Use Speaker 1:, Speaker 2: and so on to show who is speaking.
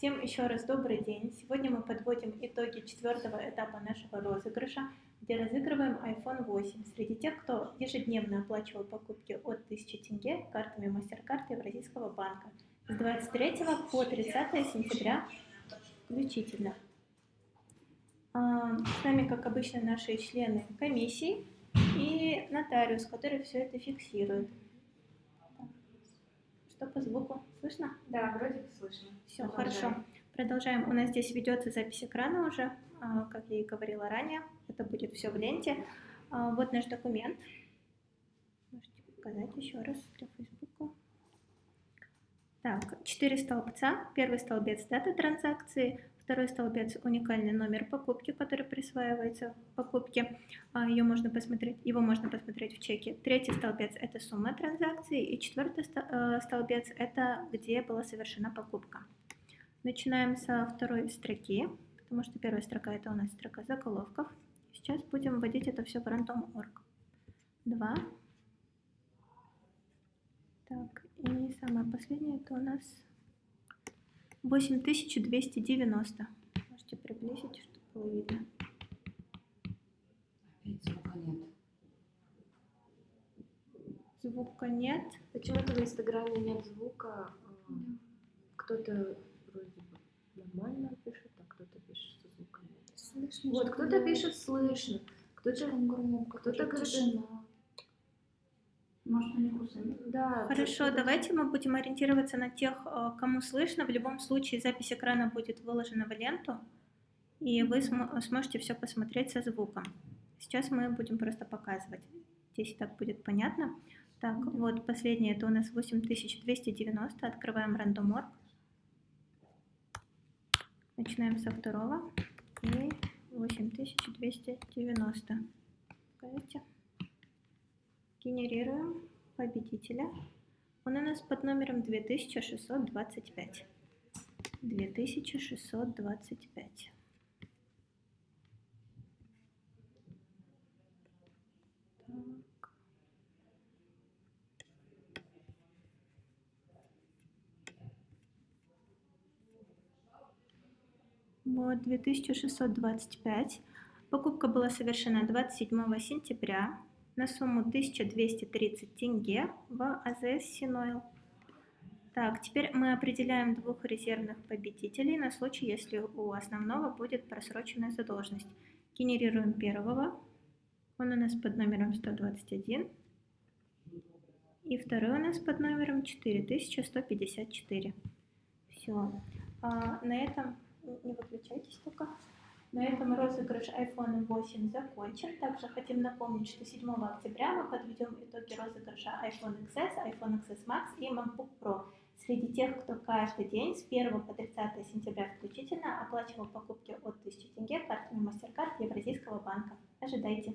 Speaker 1: Всем еще раз добрый день. Сегодня мы подводим итоги четвертого этапа нашего розыгрыша, где разыгрываем iPhone 8 среди тех, кто ежедневно оплачивал покупки от 1000 тенге картами MasterCard Евразийского банка с 23 по 30 сентября включительно. С нами, как обычно, наши члены комиссии и нотариус, который все это фиксирует. Что по звуку? Слышно?
Speaker 2: Да, вроде бы слышно.
Speaker 1: Все, хорошо. Продолжаем. У нас здесь ведется запись экрана уже, как я и говорила ранее. Это будет все в ленте. Вот наш документ. Можете показать еще раз для Фейсбука. Так, 4 столбца. Первый столбец — дата транзакции. Второй столбец — уникальный номер покупки, который присваивается покупке. Его можно посмотреть в чеке. Третий столбец — это сумма транзакции. И четвертый столбец — это где была совершена покупка. Начинаем со второй строки, потому что первая строка — это у нас строка заголовков. Сейчас будем вводить это все в random.org. 2. Так, и самое последнее — это у нас 8290. Можете приблизить, чтобы было видно.
Speaker 2: Опять звука нет.
Speaker 1: Звука нет.
Speaker 2: Почему-то в Инстаграме нет звука. Кто-то вроде бы нормально пишет, а кто-то пишет, что звука нет.
Speaker 3: Слышно.
Speaker 2: Вот, кто-то пишет слышно, кто-то
Speaker 3: громко,
Speaker 2: кто-то говорит.
Speaker 3: тишина. Может, они кусают?
Speaker 2: Да.
Speaker 1: Хорошо, давайте мы будем ориентироваться на тех, кому слышно. В любом случае запись экрана будет выложена в ленту, и вы сможете все посмотреть со звуком. Сейчас мы будем просто показывать. Здесь так будет понятно. Так, вот последнее — это у нас 8290. Открываем random.org. Начинаем со второго. И 8290. Покажите. Генерируем победителя. Он у нас под номером 2625. 2625. Так. Вот, 2625. Покупка была совершена 27 сентября. На сумму 1230 тенге в АЗС Синойл. Так, теперь мы определяем двух резервных победителей на случай, если у основного будет просроченная задолженность. Генерируем первого. Он у нас под номером 121. И второй у нас под номером 4154. Все. На этом, не выключайтесь только. На этом розыгрыш iPhone 8 закончен. Также хотим напомнить, что 7 октября мы подведем итоги розыгрыша iPhone XS, iPhone XS Max и MacBook Pro среди тех, кто каждый день с 1 по 30 сентября включительно оплачивал покупки от 1000 тенге картами MasterCard Евразийского банка. Ожидайте!